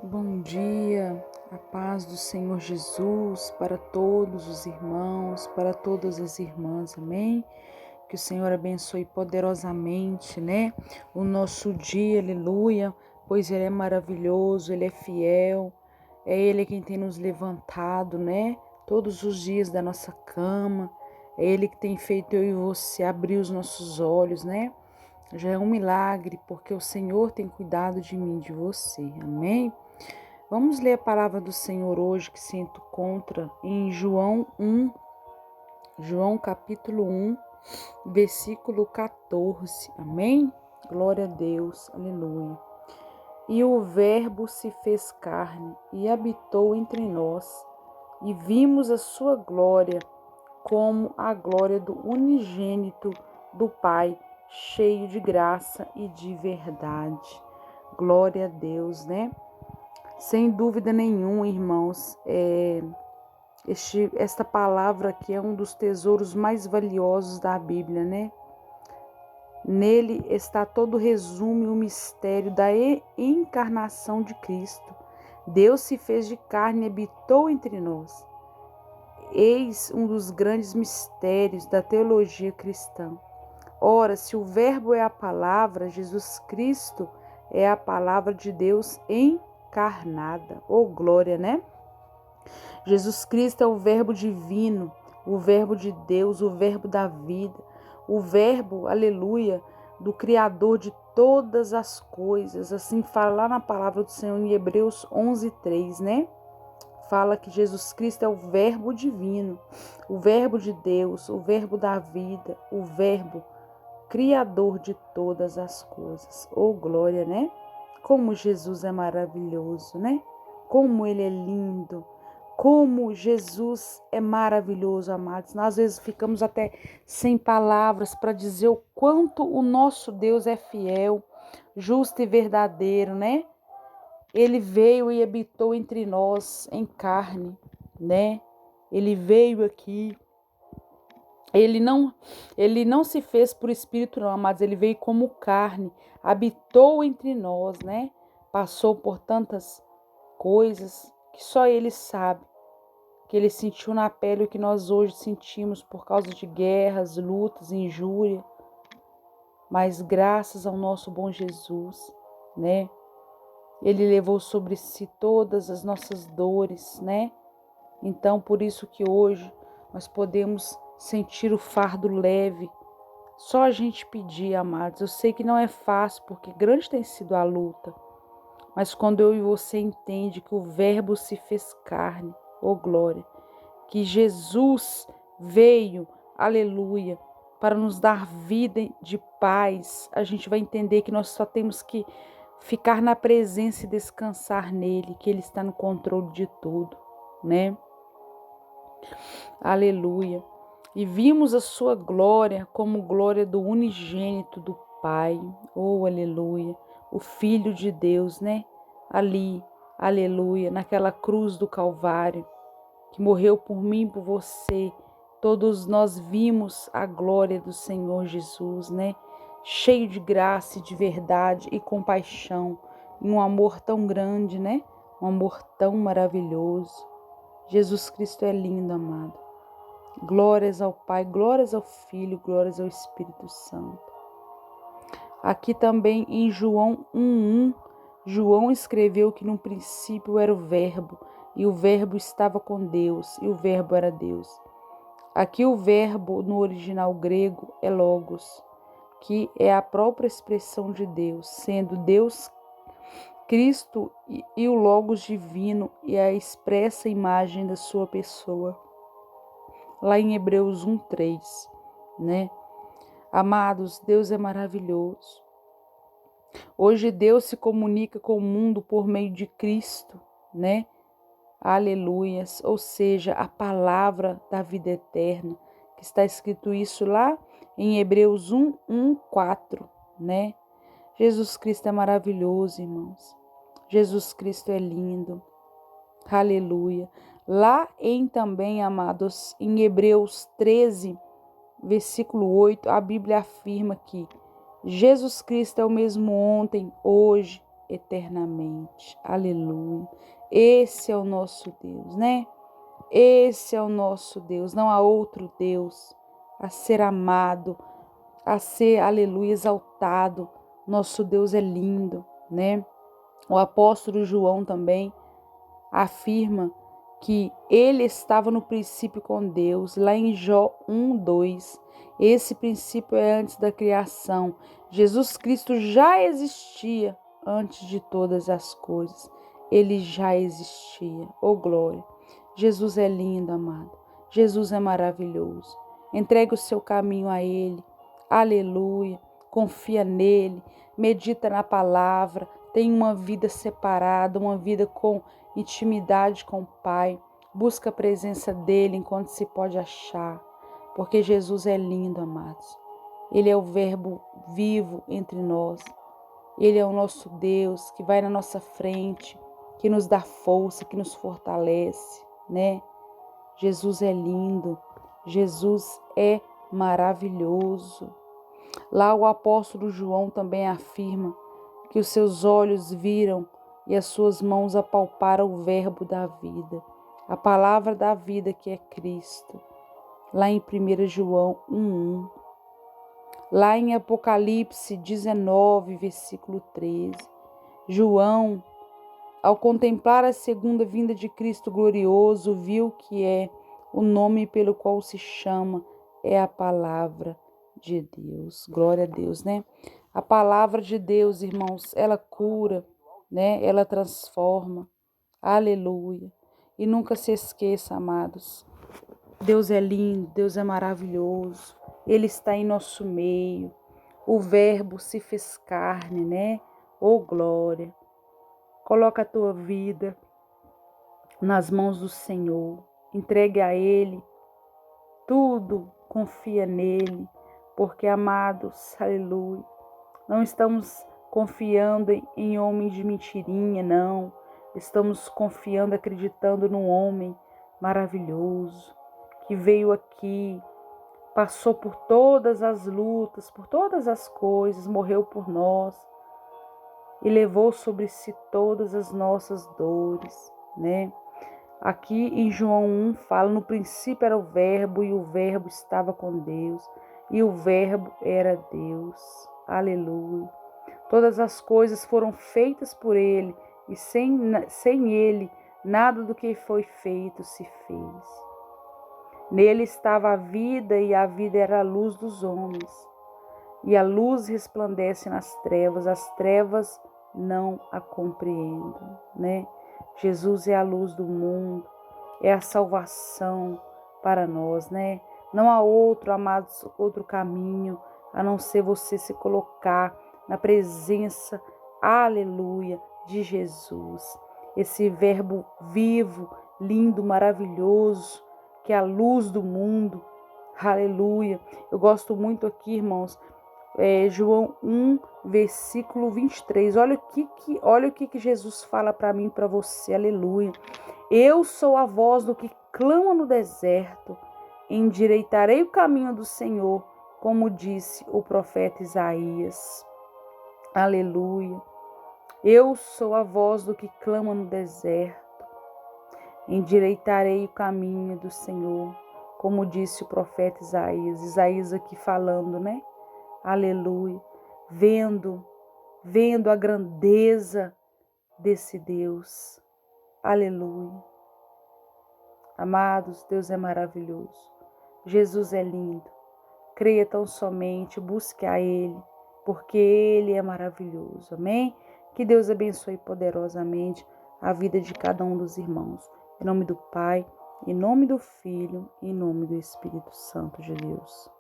Bom dia, a paz do Senhor Jesus para todos os irmãos, para todas as irmãs, amém? Que o Senhor abençoe poderosamente, o nosso dia, aleluia, pois Ele é maravilhoso, Ele é fiel, é Ele quem tem nos levantado, todos os dias da nossa cama, é Ele que tem feito eu e você abrir os nossos olhos, Já é um milagre, porque o Senhor tem cuidado de mim, de você, amém? Vamos ler a palavra do Senhor hoje que se encontra em João capítulo 1, versículo 14. Amém? Glória a Deus, aleluia. E o Verbo se fez carne e habitou entre nós, e vimos a sua glória como a glória do unigênito do Pai, cheio de graça e de verdade. Glória a Deus, Sem dúvida nenhuma, irmãos, esta palavra aqui é um dos tesouros mais valiosos da Bíblia, Nele está todo o resumo e o mistério da encarnação de Cristo. Deus se fez de carne e habitou entre nós. Eis um dos grandes mistérios da teologia cristã. Ora, se o Verbo é a palavra, Jesus Cristo é a palavra de Deus encarnada. Oh, glória, Jesus Cristo é o Verbo divino, o Verbo de Deus, o Verbo da vida, o Verbo, aleluia, do Criador de todas as coisas. Assim fala lá na palavra do Senhor em Hebreus 11:3, Fala que Jesus Cristo é o Verbo divino, o Verbo de Deus, o Verbo da vida, o Verbo Criador de todas as coisas. Oh, glória, Como Jesus é maravilhoso, Como Ele é lindo. Como Jesus é maravilhoso, amados. Nós às vezes ficamos até sem palavras para dizer o quanto o nosso Deus é fiel, justo e verdadeiro, Ele veio e habitou entre nós em carne, Ele veio aqui. Ele não se fez por espírito, não, amados. Ele veio como carne, habitou entre nós, Passou por tantas coisas que só Ele sabe. Que Ele sentiu na pele o que nós hoje sentimos por causa de guerras, lutas, injúria. Mas graças ao nosso bom Jesus, Ele levou sobre si todas as nossas dores, Então, por isso que hoje nós podemos sentir o fardo leve. Só a gente pedir, amados. Eu sei que não é fácil, porque grande tem sido a luta. Mas quando eu e você entende que o Verbo se fez carne, oh glória, que Jesus veio, aleluia, para nos dar vida de paz, a gente vai entender que nós só temos que ficar na presença e descansar nele, que ele está no controle de tudo, Aleluia. E vimos a sua glória como glória do unigênito do Pai. Oh, aleluia. O Filho de Deus, Ali, aleluia, naquela cruz do Calvário, que morreu por mim e por você. Todos nós vimos a glória do Senhor Jesus, Cheio de graça e de verdade e compaixão. E um amor tão grande, Um amor tão maravilhoso. Jesus Cristo é lindo, amado. Glórias ao Pai, glórias ao Filho, glórias ao Espírito Santo. Aqui também em João 1:1, João escreveu que no princípio era o Verbo, e o Verbo estava com Deus, e o Verbo era Deus. Aqui o verbo no original grego é logos, que é a própria expressão de Deus, sendo Deus Cristo e o logos divino e a expressa imagem da sua pessoa. Lá em Hebreus 1:3, Amados, Deus é maravilhoso. Hoje Deus se comunica com o mundo por meio de Cristo, Aleluias, ou seja, a palavra da vida eterna, que está escrito isso lá em Hebreus 1:4, Jesus Cristo é maravilhoso, irmãos. Jesus Cristo é lindo. Aleluia. Lá também, amados, em Hebreus 13, versículo 8, a Bíblia afirma que Jesus Cristo é o mesmo ontem, hoje eternamente. Aleluia. Esse é o nosso Deus, né? Esse é o nosso Deus. Não há outro Deus a ser amado, a ser, aleluia, exaltado. Nosso Deus é lindo, né? O apóstolo João também afirma que ele estava no princípio com Deus, lá em Jó 1:2. Esse princípio é antes da criação. Jesus Cristo já existia antes de todas as coisas. Ele já existia. Oh, glória! Jesus é lindo, amado. Jesus é maravilhoso. Entregue o seu caminho a Ele. Aleluia. Confia nele. Medita na palavra. Tem uma vida separada, uma vida com intimidade com o Pai. Busca a presença dele enquanto se pode achar. Porque Jesus é lindo, amados. Ele é o Verbo vivo entre nós. Ele é o nosso Deus que vai na nossa frente, que nos dá força, que nos fortalece, né? Jesus é lindo. Jesus é maravilhoso. Lá o apóstolo João também afirma que os seus olhos viram e as suas mãos apalparam o verbo da vida, a palavra da vida que é Cristo. Lá em 1 João 1:1. Lá em Apocalipse 19, versículo 13. João, ao contemplar a segunda vinda de Cristo glorioso, viu que é o nome pelo qual se chama, é a palavra de Deus. Glória a Deus, né? A palavra de Deus, irmãos, ela cura, né? Ela transforma. Aleluia. E nunca se esqueça, amados, Deus é lindo, Deus é maravilhoso. Ele está em nosso meio. O verbo se fez carne, né? Oh, glória. Coloca a tua vida nas mãos do Senhor. Entregue a Ele tudo. Confia nele. Porque, amados, aleluia, não estamos confiando em homens de mentirinha, não. Estamos confiando, acreditando num homem maravilhoso que veio aqui, passou por todas as lutas, por todas as coisas, morreu por nós e levou sobre si todas as nossas dores, né? Aqui em João 1 fala: no princípio era o verbo e o verbo estava com Deus e o verbo era Deus. Aleluia. Todas as coisas foram feitas por ele e sem ele nada do que foi feito se fez. Nele estava a vida e a vida era a luz dos homens. E a luz resplandece nas trevas, as trevas não a compreendem, né? Jesus é a luz do mundo, é a salvação para nós, né? Não há outro, amados, outro caminho, a não ser você se colocar na presença, aleluia, de Jesus. Esse verbo vivo, lindo, maravilhoso, que é a luz do mundo, aleluia. Eu gosto muito aqui, irmãos, João 1, versículo 23. Olha o que Jesus fala para mim e para você. Aleluia. Eu sou a voz do que clama no deserto. Endireitarei o caminho do Senhor, como disse o profeta Isaías. Aleluia. Eu sou a voz do que clama no deserto. Endireitarei o caminho do Senhor, como disse o profeta Isaías. Isaías aqui falando, né? Aleluia, vendo a grandeza desse Deus. Aleluia. Amados, Deus é maravilhoso. Jesus é lindo. Creia tão somente, busque a Ele, porque Ele é maravilhoso. Amém? Que Deus abençoe poderosamente a vida de cada um dos irmãos. Em nome do Pai, em nome do Filho, em nome do Espírito Santo de Deus.